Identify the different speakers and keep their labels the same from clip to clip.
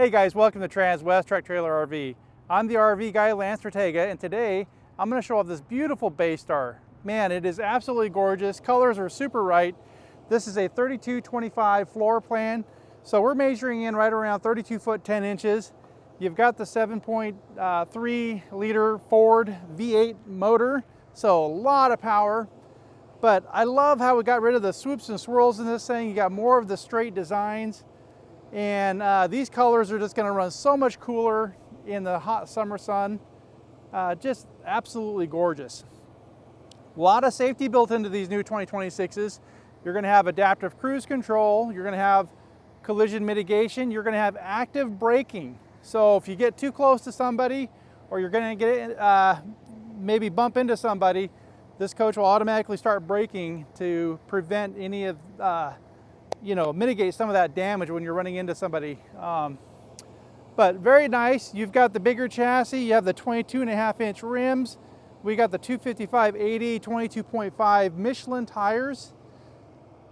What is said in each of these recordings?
Speaker 1: Hey guys, welcome to Transwest Truck Trailer RV. I'm the RV guy, Lance Ortega, and today I'm going to show off this beautiful Bay Star. Man, it is absolutely gorgeous. Colors are super right. This is a 3225 floor plan, so we're measuring in right around 32 foot 10 inches. You've got the 7.3 liter Ford V8 motor, so a lot of power. But I love how we got rid of the swoops and swirls in this thing. You got more of the straight designs. And these colors are just going to run so much cooler in the hot summer sun. Just absolutely gorgeous. A lot of safety built into these new 2026s. You're going to have adaptive cruise control. You're going to have collision mitigation. You're going to have active braking. So if you get too close to somebody, or you're going to maybe bump into somebody, this coach will automatically start braking to prevent any of mitigate some of that damage when you're running into somebody. But very nice. You've got the bigger chassis. You have the 22.5 inch rims. We got the 255/80 22.5 Michelin tires.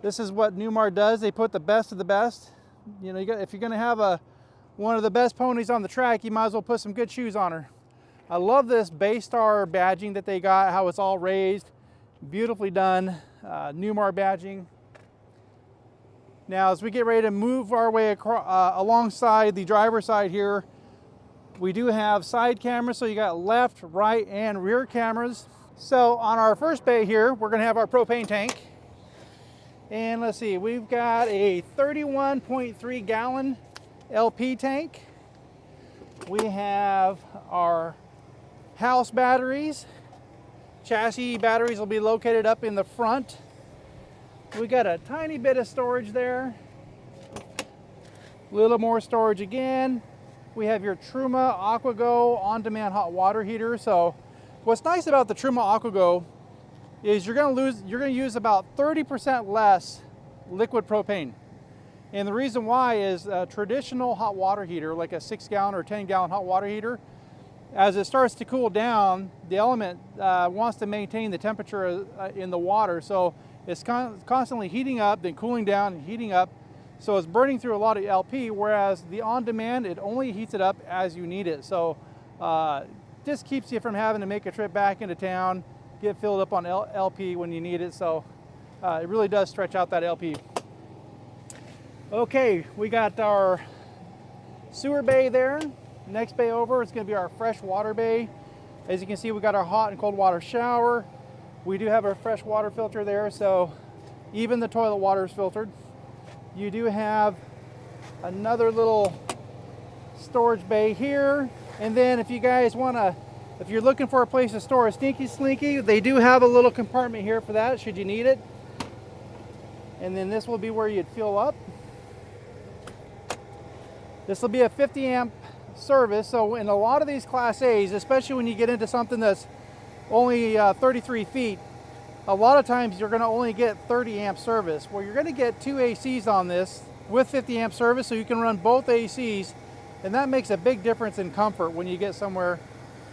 Speaker 1: This is what Newmar does. They put the best of the best. You know, if you're going to have one of the best ponies on the track, you might as well put some good shoes on her. I love this Bay Star badging that they got, how it's all raised, beautifully done. Newmar badging. Now, as we get ready to move our way across, alongside the driver's side here, we do have side cameras, so you got left, right, and rear cameras. So on our first bay here, we're going to have our propane tank. And let's see, we've got a 31.3 gallon LP tank. We have our house batteries. Chassis batteries will be located up in the front. We got a tiny bit of storage there. A little more storage again. We have your Truma AquaGo on-demand hot water heater. So what's nice about the Truma AquaGo is you're going to use about 30% less liquid propane. And the reason why is a traditional hot water heater, like a 6 gallon or 10 gallon hot water heater, as it starts to cool down, the element wants to maintain the temperature in the water. So it's constantly heating up, then cooling down and heating up. So it's burning through a lot of LP, whereas the on-demand, it only heats it up as you need it. So just keeps you from having to make a trip back into town, get filled up on LP when you need it. So it really does stretch out that LP. Okay, we got our sewer bay there. Next bay over is going to be our fresh water bay. As you can see, we got our hot and cold water shower. We do have our fresh water filter there, so even the toilet water is filtered. You do have another little storage bay here. And then if you guys if you're looking for a place to store a Stinky Slinky, they do have a little compartment here for that, should you need it. And then this will be where you'd fill up. This will be a 50 amp service, so in a lot of these Class A's, especially when you get into something that's only 33 feet, a lot of times you're going to only get 30 amp service. Well, you're going to get 2 ACs on this with 50 amp service, so you can run both ACs, and that makes a big difference in comfort when you get somewhere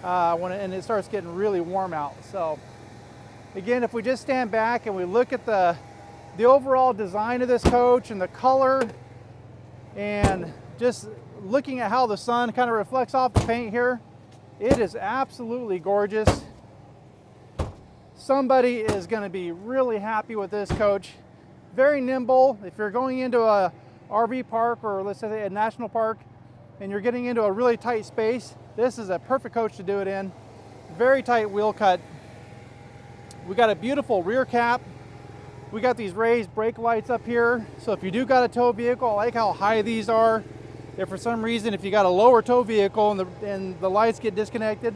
Speaker 1: and it starts getting really warm out. So again, if we just stand back and we look at the overall design of this coach and the color, and just looking at how the sun kind of reflects off the paint here, it is absolutely gorgeous. Somebody is going to be really happy with this coach. Very nimble. If you're going into a RV park, or let's say a national park, and you're getting into a really tight space, this is a perfect coach to do it in. Very tight wheel cut. We got a beautiful rear cap. We got these raised brake lights up here. So if you do got a tow vehicle, I like how high these are. If for some reason, if you got a lower tow vehicle and the lights get disconnected,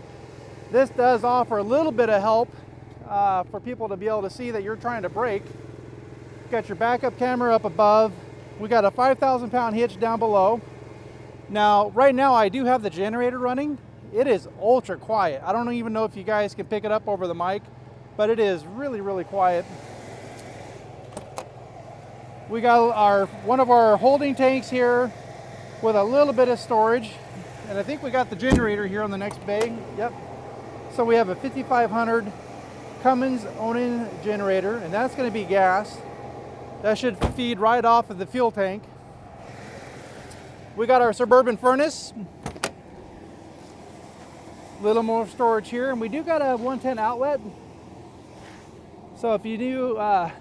Speaker 1: this does offer a little bit of help for people to be able to see that you're trying to brake. Got your backup camera up above. We got a 5,000 pound hitch down below. Now, right now I do have the generator running. It is ultra quiet. I don't even know if you guys can pick it up over the mic, but it is really, really quiet. We got one of our holding tanks here with a little bit of storage, and I think we got the generator here on the next bay. Yep. So we have a 5500 Cummins Onan generator, and that's going to be gas. That should feed right off of the fuel tank. We got our Suburban furnace. Little more storage here, and we do got a 110 outlet. So if you do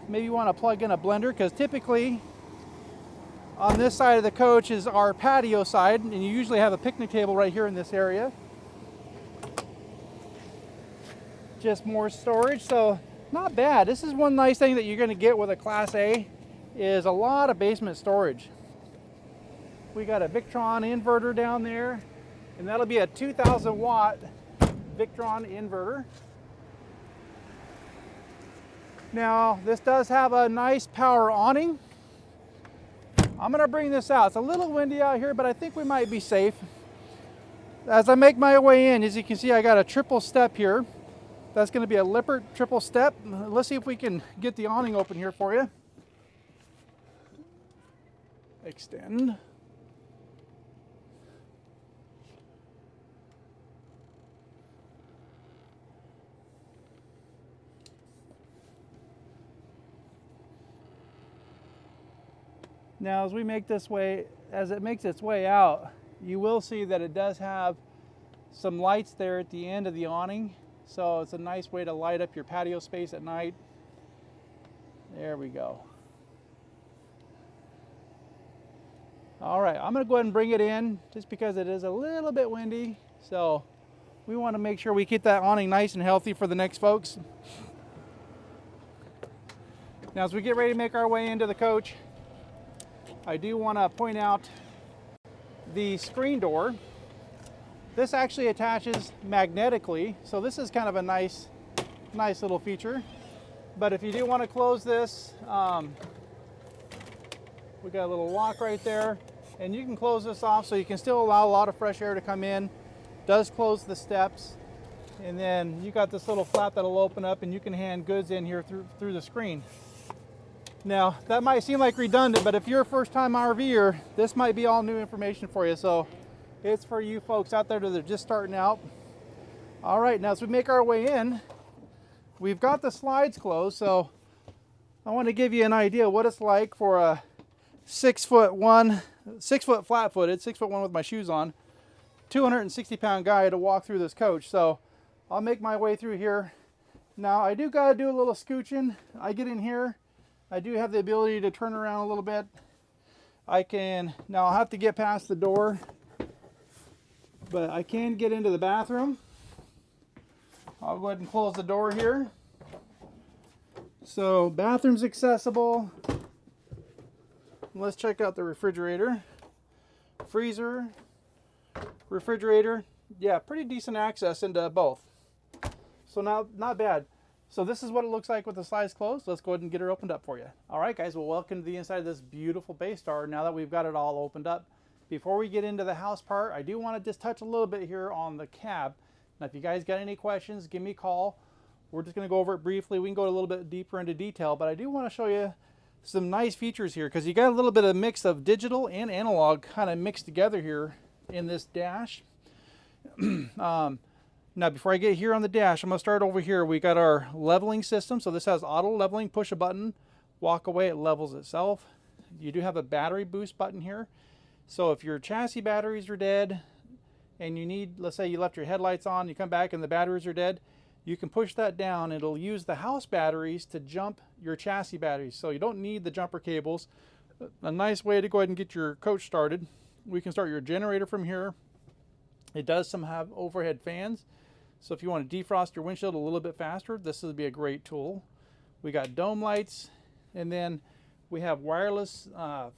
Speaker 1: maybe want to plug in a blender, because typically on this side of the coach is our patio side, and you usually have a picnic table right here in this area. Just more storage, so not bad. This is one nice thing that you're going to get with a Class A is a lot of basement storage. We got a Victron inverter down there, and that'll be a 2,000 watt Victron inverter. Now this does have a nice power awning. I'm going to bring this out. It's a little windy out here, but I think we might be safe. As I make my way in, as you can see, I got a triple step here. That's going to be a Lippert triple step. Let's see if we can get the awning open here for you. Extend. Now as we make this way, as it makes its way out, you will see that it does have some lights there at the end of the awning. So it's a nice way to light up your patio space at night. There we go. All right, I'm gonna go ahead and bring it in just because it is a little bit windy. So we wanna make sure we keep that awning nice and healthy for the next folks. Now as we get ready to make our way into the coach, I do want to point out the screen door. This actually attaches magnetically, so this is kind of a nice little feature. But if you do want to close this, we got a little lock right there, and you can close this off so you can still allow a lot of fresh air to come in. Does close the steps, and then you got this little flap that'll open up, and you can hand goods in here through the screen. Now, that might seem like redundant, but if you're a first-time RVer, this might be all new information for you. So it's for you folks out there that are just starting out. All right, now as we make our way in, we've got the slides closed. So I want to give you an idea what it's like for a 6 foot flat-footed, 6'1" with my shoes on, 260-pound guy to walk through this coach. So I'll make my way through here. Now I do got to do a little scooching. I get in here. I do have the ability to turn around a little bit. Now I'll have to get past the door, but I can get into the bathroom. I'll go ahead and close the door here. So bathroom's accessible. Let's check out the refrigerator, freezer, refrigerator. Yeah, pretty decent access into both. So not bad. So this is what it looks like with the slides closed. Let's go ahead and get her opened up for you. All right, guys, well, welcome to the inside of this beautiful Bay Star. Now that we've got it all opened up, before we get into the house part, I do want to just touch a little bit here on the cab. Now, if you guys got any questions, give me a call. We're just going to go over it briefly. We can go a little bit deeper into detail, but I do want to show you some nice features here because you got a little bit of mix of digital and analog kind of mixed together here in this dash. Now, before I get here on the dash, I'm going to start over here. We got our leveling system. So this has auto leveling, push a button, walk away, it levels itself. You do have a battery boost button here. So if your chassis batteries are dead and you need, let's say you left your headlights on, you come back and the batteries are dead, you can push that down. It'll use the house batteries to jump your chassis batteries. So you don't need the jumper cables. A nice way to go ahead and get your coach started. We can start your generator from here. It does have overhead fans. So if you want to defrost your windshield a little bit faster, this would be a great tool. We got dome lights, and then we have wireless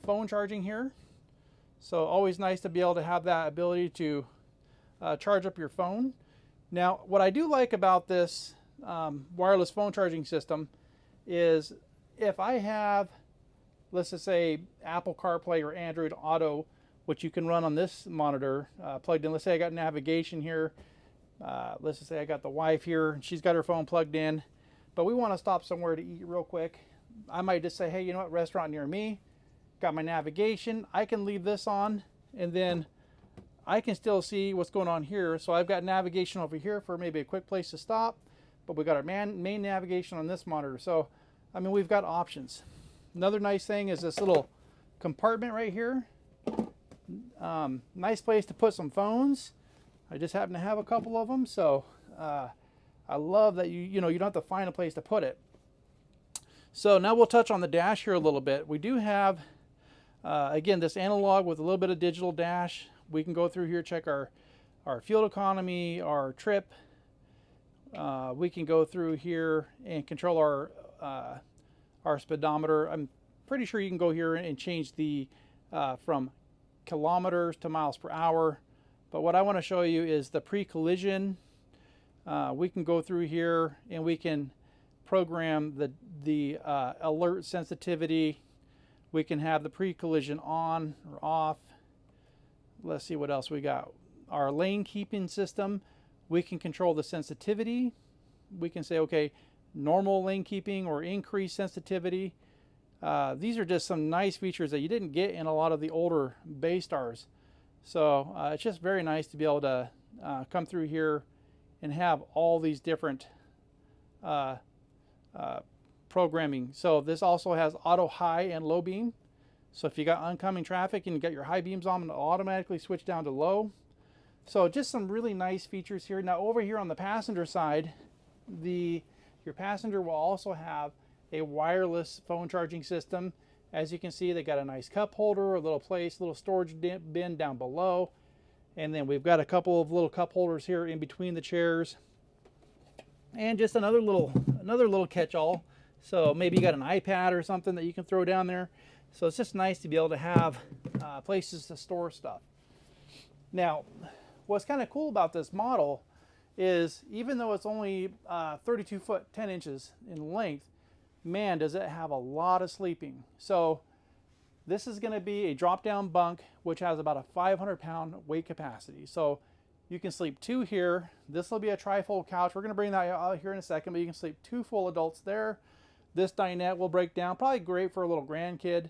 Speaker 1: phone charging here. So always nice to be able to have that ability to charge up your phone. Now, what I do like about this wireless phone charging system is if I have, let's just say, Apple CarPlay or Android Auto, which you can run on this monitor plugged in. Let's say I got navigation here. Let's just say I got the wife here, and she's got her phone plugged in, but we want to stop somewhere to eat real quick. I might just say, hey, you know what, restaurant near me, got my navigation. I can leave this on, and then I can still see what's going on here. So I've got navigation over here for maybe a quick place to stop, but we got our main navigation on this monitor. So, I mean, we've got options. Another nice thing is this little compartment right here. Nice place to put some phones. I just happen to have a couple of them, so I love that you don't have to find a place to put it. So now we'll touch on the dash here a little bit. We do have, again, this analog with a little bit of digital dash. We can go through here, check our fuel economy, our trip. We can go through here and control our speedometer. I'm pretty sure you can go here and change the from kilometers to miles per hour. But what I want to show you is the pre-collision. We can go through here and we can program the alert sensitivity. We can have the pre-collision on or off. Let's see what else we got. Our lane keeping system. We can control the sensitivity. We can say, okay, normal lane keeping or increased sensitivity. These are just some nice features that you didn't get in a lot of the older Bay Stars. So it's just very nice to be able to come through here and have all these different programming. So this also has auto high and low beam. So if you got oncoming traffic and you got your high beams on, it'll automatically switch down to low. So just some really nice features here. Now over here on the passenger side, your passenger will also have a wireless phone charging system. As you can see, they got a nice cup holder, a little place, little storage bin down below. And then we've got a couple of little cup holders here in between the chairs. And just another little catch-all. So maybe you got an iPad or something that you can throw down there. So it's just nice to be able to have places to store stuff. Now, what's kind of cool about this model is even though it's only 32 foot 10 inches in length, man, does it have a lot of sleeping. So this is going to be a drop down bunk which has about a 500-pound weight capacity. So you can sleep two here. This will be a trifold couch. We're going to bring that out here in a second, but you can sleep two full adults there. This dinette will break down, probably great for a little grandkid.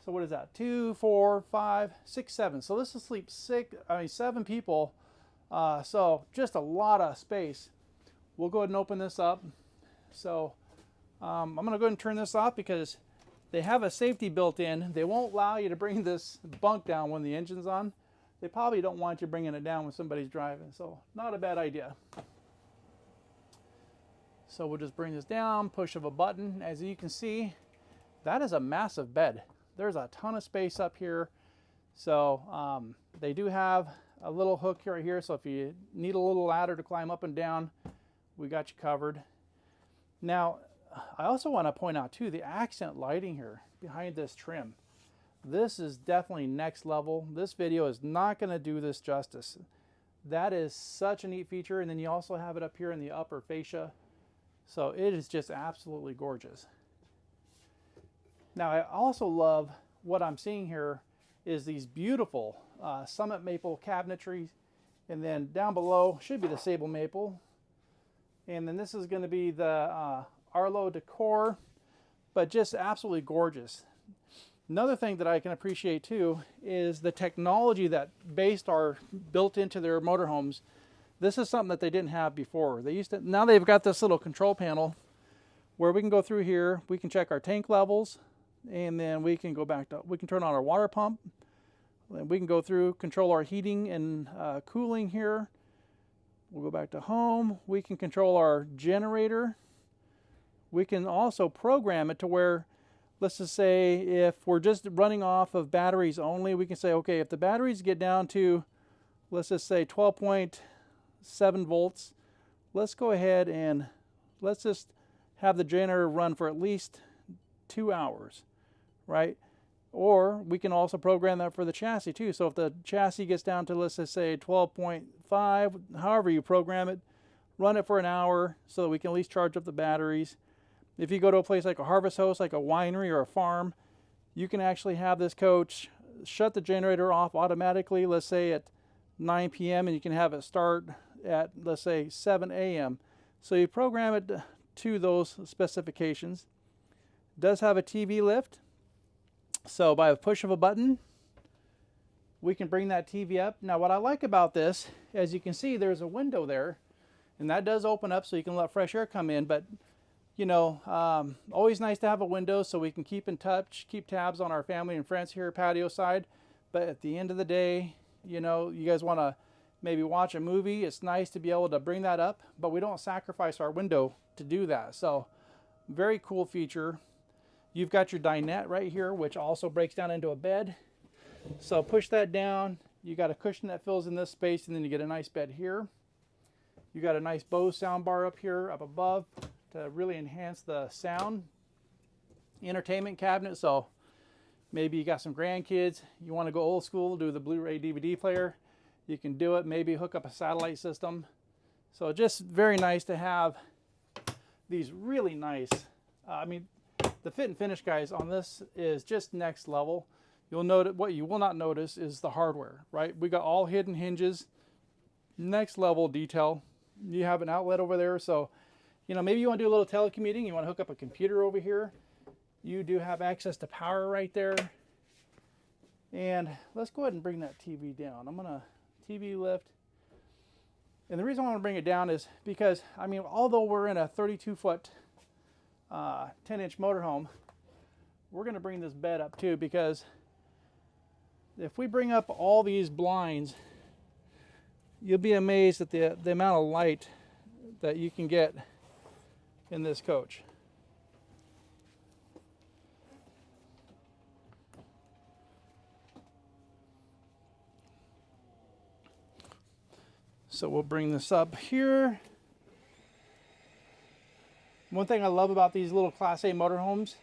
Speaker 1: So what is that? 2, 4, 5, 6, 7. So this will sleep 7 people. So just a lot of space. We'll go ahead and open this up. So I'm going to go ahead and turn this off because they have a safety built in. They won't allow you to bring this bunk down when the engine's on. They probably don't want you bringing it down when somebody's driving. So not a bad idea. So we'll just bring this down, push of a button. As you can see, that is a massive bed. There's a ton of space up here. So they do have a little hook right here. So if you need a little ladder to climb up and down, we got you covered. Now, I also want to point out too, the accent lighting here behind this trim. This is definitely next level. This video is not going to do this justice. That is such a neat feature. And then you also have it up here in the upper fascia. So it is just absolutely gorgeous. Now I also love what I'm seeing here is these beautiful summit maple cabinetry. And then down below should be the sable maple. And then this is going to be the Arlo decor, but just absolutely gorgeous. Another thing that I can appreciate too is the technology that Bay Star built into their motorhomes. This is something that they didn't have before. Now they've got this little control panel where we can go through here, we can check our tank levels, and then we can go back to, we can turn on our water pump. And we can go through, control our heating and cooling here. We'll go back to home. We can control our generator. We can also program it to where, let's just say if we're just running off of batteries only, we can say, okay, if the batteries get down to, let's just say 12.7 volts, let's go ahead and let's just have the generator run for at least 2 hours, right? Or we can also program that for the chassis too. So if the chassis gets down to, let's just say 12.5, however you program it, run it for an hour so that we can at least charge up the batteries. If you go to a place like a harvest host, like a winery or a farm, you can actually have this coach shut the generator off automatically, let's say at 9 p.m. and you can have it start at, let's say, 7 a.m. So you program it to those specifications. It does have a TV lift. So by a push of a button, we can bring that TV up. Now what I like about this, as you can see, there's a window there, and that does open up so you can let fresh air come in. But you know, always nice to have a window so we can keep in touch, keep tabs on our family and friends here patio side. But at the end of the day, you know, you guys want to maybe watch a movie, it's nice to be able to bring that up, but we don't sacrifice our window to do that. So very cool feature. You've got your dinette right here, which also breaks down into a bed. So push that down. You got a cushion that fills in this space, and then you get a nice bed here. You got a nice Bose sound bar up here, up above, to really enhance the sound. Entertainment cabinet, so maybe you got some grandkids, you want to go old school, do the Blu-ray DVD player, you can do it. Maybe hook up a satellite system. So just very nice to have these really nice, I mean, the fit and finish, guys, on this is just next level. You'll notice, what you will not notice is the hardware, right? We got all hidden hinges, next level detail. You have an outlet over there, so you know, maybe you want to do a little telecommuting, you want to hook up a computer over here. You do have access to power right there. And let's go ahead and bring that TV down. I'm gonna TV lift. And the reason I want to bring it down is because, I mean, although we're in a 32-foot 10-inch motorhome, we're gonna bring this bed up too, because if we bring up all these blinds, you'll be amazed at the amount of light that you can get in this coach. So we'll bring this up here. One thing I love about these little Class A motorhomes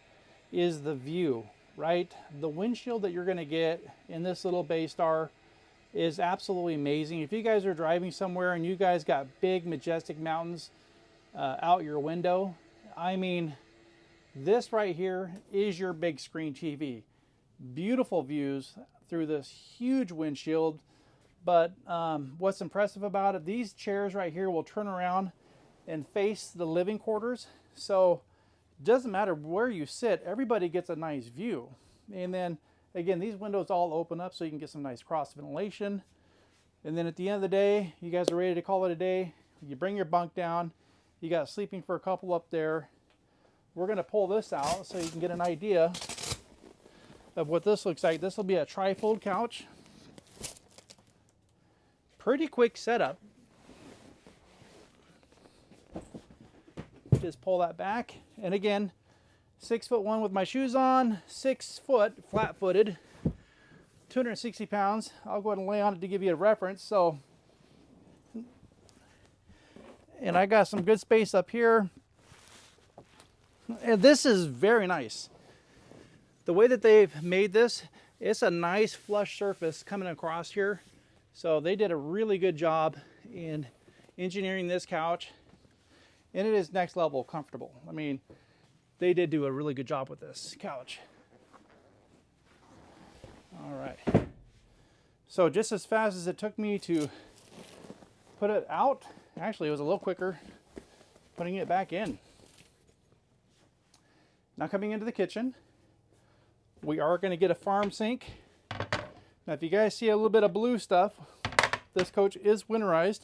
Speaker 1: is the view, right? The windshield that you're gonna get in this little Bay Star is absolutely amazing. If you guys are driving somewhere and you guys got big, majestic mountains out your window, I mean, this right here is your big screen TV. Beautiful views through this huge windshield. But what's impressive about it, these chairs right here will turn around and face the living quarters. So it doesn't matter where you sit, everybody gets a nice view. And then again, these windows all open up so you can get some nice cross ventilation. And then at the end of the day, you guys are ready to call it a day. You bring your bunk down. You got sleeping for a couple up there. We're gonna pull this out so you can get an idea of what this looks like. This will be a tri-fold couch. Pretty quick setup. Just pull that back. And again, 6'1" with my shoes on, 6 foot, flat-footed, 260 pounds. I'll go ahead and lay on it to give you a reference. So, and I got some good space up here. And this is very nice. The way that they've made this, it's a nice flush surface coming across here. So they did a really good job in engineering this couch, and it is next level comfortable. I mean, they did do a really good job with this couch. All right. So just as fast as it took me to put it out, actually it was a little quicker putting it back in. Now coming into the kitchen, we are going to get a farm sink. Now if you guys see a little bit of blue stuff, this coach is winterized,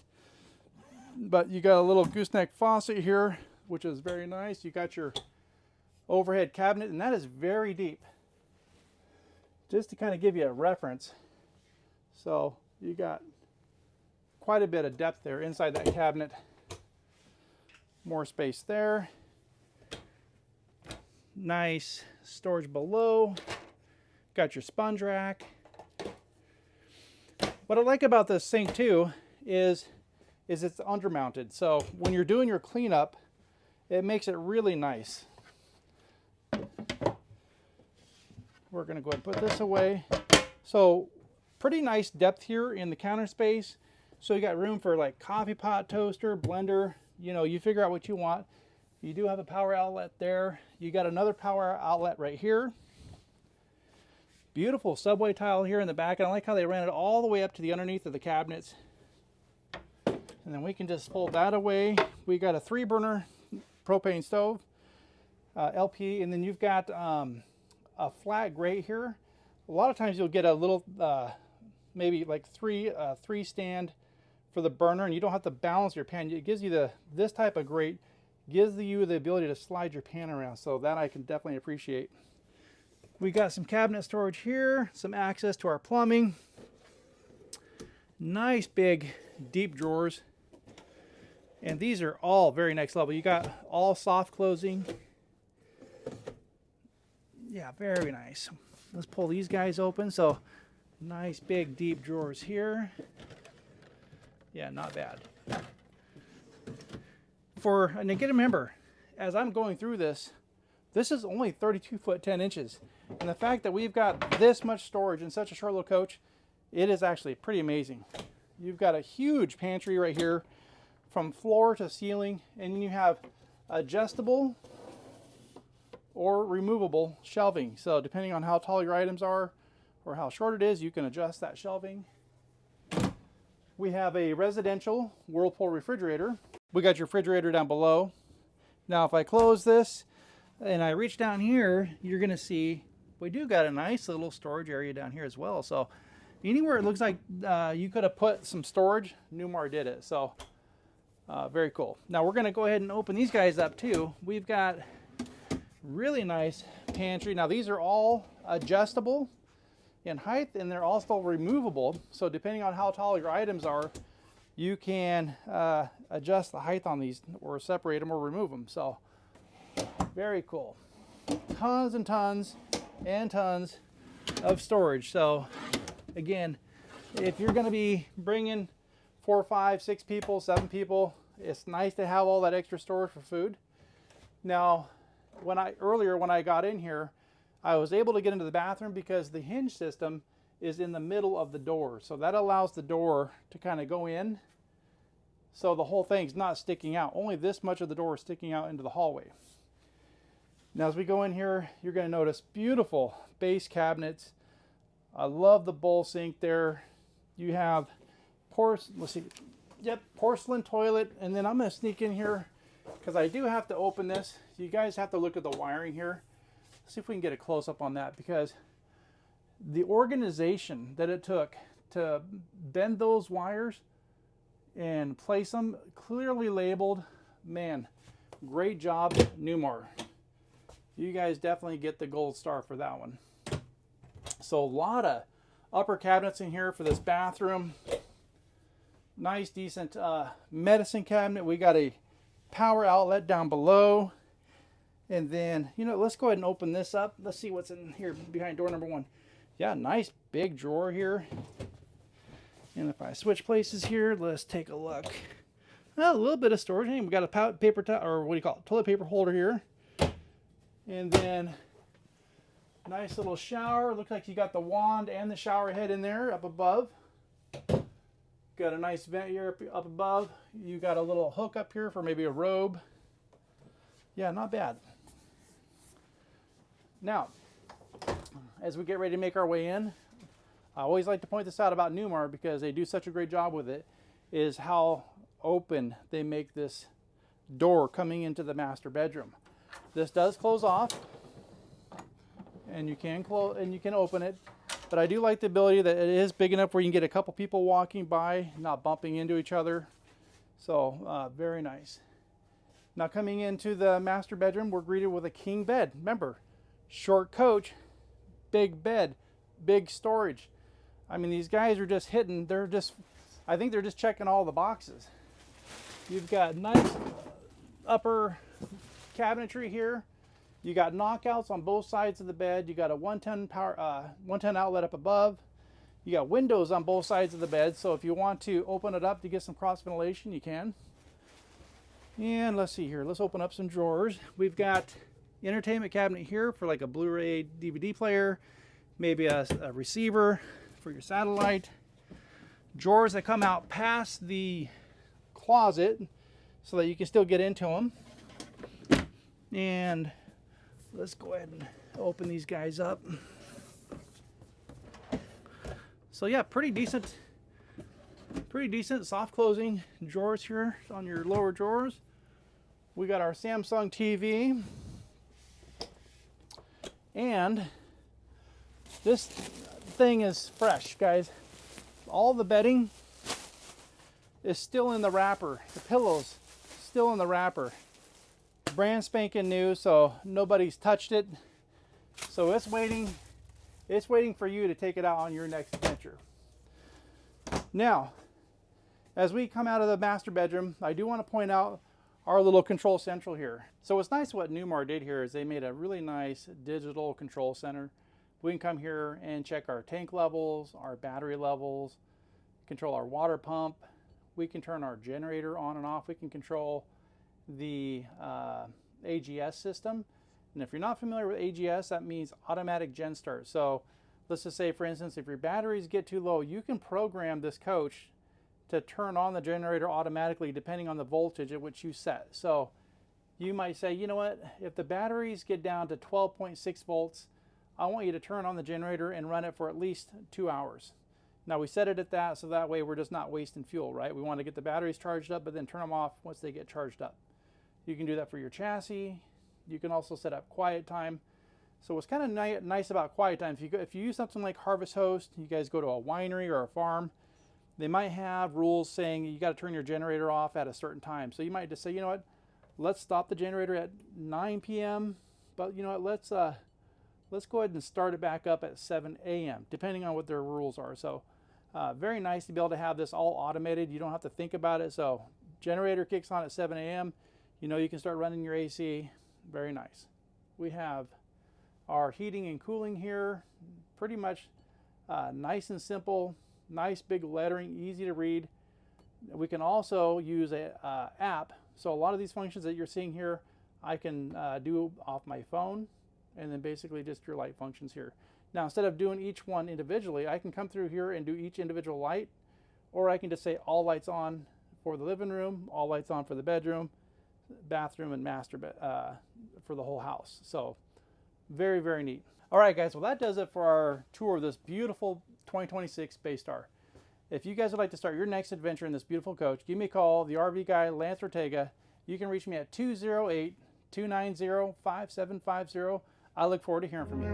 Speaker 1: but you got a little gooseneck faucet here, which is very nice. You got your overhead cabinet, and that is very deep. Just to kind of give you a reference. So you got quite a bit of depth there inside that cabinet. More space there. Nice storage below. Got your sponge rack. What I like about this sink too is it's undermounted. So when you're doing your cleanup, it makes it really nice. We're gonna go ahead and put this away. So pretty nice depth here in the counter space. So you got room for like coffee pot, toaster, blender, you know, you figure out what you want. You do have a power outlet there. You got another power outlet right here. Beautiful subway tile here in the back. And I like how they ran it all the way up to the underneath of the cabinets. And then we can just fold that away. We got a 3-burner propane stove, LP, and then you've got a flat grate here. A lot of times you'll get a little, maybe like three stand for the burner, and you don't have to balance your pan. It gives you this type of grate gives you the ability to slide your pan around. So that I can definitely appreciate. We got some cabinet storage here, some access to our plumbing. Nice big deep drawers. And these are all very next level. You got all soft closing. Yeah, very nice. Let's pull these guys open. So nice big deep drawers here. Yeah, not bad. And again, remember, as I'm going through this, this is only 32 foot 10 inches. And the fact that we've got this much storage in such a short little coach, it is actually pretty amazing. You've got a huge pantry right here from floor to ceiling, and you have adjustable or removable shelving. So depending on how tall your items are or how short it is, you can adjust that shelving. We have a residential Whirlpool refrigerator. We got your refrigerator down below. Now if I close this and I reach down here, you're gonna see we do got a nice little storage area down here as well. So anywhere it looks like you could have put some storage, Newmar did it. So very cool. Now we're gonna go ahead and open these guys up too. We've got really nice pantry. Now these are all adjustable in height, and they're also removable. So depending on how tall your items are, you can adjust the height on these or separate them or remove them. So very cool. Tons and tons and tons of storage. So again, if you're going to be bringing 4, 5, 6 people, 7 people, it's nice to have all that extra storage for food. Now, earlier when I got in here, I was able to get into the bathroom because the hinge system is in the middle of the door. So that allows the door to kind of go in. So the whole thing's not sticking out. Only this much of the door is sticking out into the hallway. Now as we go in here, you're going to notice beautiful base cabinets. I love the bowl sink there. You have porcelain toilet, and then I'm going to sneak in here because I do have to open this. You guys have to look at the wiring here. Let's see if we can get a close-up on that, because the organization that it took to bend those wires and place them clearly labeled, man, great job, Newmar. You guys definitely get the gold star for that one. So a lot of upper cabinets in here for this bathroom. Nice, decent medicine cabinet. We got a power outlet down below. And then, let's go ahead and open this up. Let's see what's in here behind door number 1. Yeah, nice big drawer here. And if I switch places here, let's take a look. A little bit of storage. We got a paper towel, or what do you call it, toilet paper holder here. And then nice little shower. Looks like you got the wand and the shower head in there up above. Got a nice vent here up above. You got a little hook up here for maybe a robe. Yeah, not bad. Now, as we get ready to make our way in, I always like to point this out about Newmar because they do such a great job with it, is how open they make this door coming into the master bedroom. This does close off, and you can open it, but I do like the ability that it is big enough where you can get a couple people walking by, not bumping into each other. So very nice. Now coming into the master bedroom, we're greeted with a king bed. Remember, short coach, big bed, big storage. I mean, these guys are just hitting, I think they're just checking all the boxes. You've got nice upper cabinetry here. You got knockouts on both sides of the bed. You got a 110 outlet up above. You got windows on both sides of the bed, so if you want to open it up to get some cross ventilation, you can. And let's see here, let's open up some drawers. We've got entertainment cabinet here for like a Blu-ray DVD player, maybe a receiver for your satellite. Drawers that come out past the closet so that you can still get into them. And let's go ahead and open these guys up. So yeah, pretty decent soft closing drawers here on your lower drawers. We got our Samsung TV, and this thing is fresh, guys. All the bedding is still in the wrapper. The pillows still in the wrapper. Brand spanking new, so nobody's touched it. So it's waiting for you to take it out on your next adventure. Now, as we come out of the master bedroom, I do want to point out our little control central here. So what's nice what Newmar did here is they made a really nice digital control center. We can come here and check our tank levels, our battery levels, control our water pump. We can turn our generator on and off. We can control the AGS system. And if you're not familiar with AGS, that means automatic gen start. So let's just say, for instance, if your batteries get too low, you can program this coach to turn on the generator automatically depending on the voltage at which you set. So you might say, you know what, if the batteries get down to 12.6 volts, I want you to turn on the generator and run it for at least 2 hours. Now we set it at that so that way we're just not wasting fuel, right? We want to get the batteries charged up, but then turn them off once they get charged up. You can do that for your chassis. You can also set up quiet time. So what's kind of nice about quiet time, if you use something like Harvest Host, you guys go to a winery or a farm, they might have rules saying you got to turn your generator off at a certain time. So you might just say, you know what, let's stop the generator at 9 p.m. But you know what, let's go ahead and start it back up at 7 a.m. depending on what their rules are. So very nice to be able to have this all automated. You don't have to think about it. So generator kicks on at 7 a.m. You know you can start running your AC. Very nice. We have our heating and cooling here. Pretty much nice and simple. Nice big lettering, easy to read. We can also use a app. So a lot of these functions that you're seeing here, I can do off my phone, and then basically just your light functions here. Now instead of doing each one individually, I can come through here and do each individual light, or I can just say all lights on for the living room, all lights on for the bedroom, bathroom, and master bed for the whole house. So very, very neat. All right, guys, well that does it for our tour of this beautiful 2026 Bay Star. If you guys would like to start your next adventure in this beautiful coach, give me a call, the RV guy, Lance Ortega. You can reach me at 208-290-5750. I look forward to hearing from you.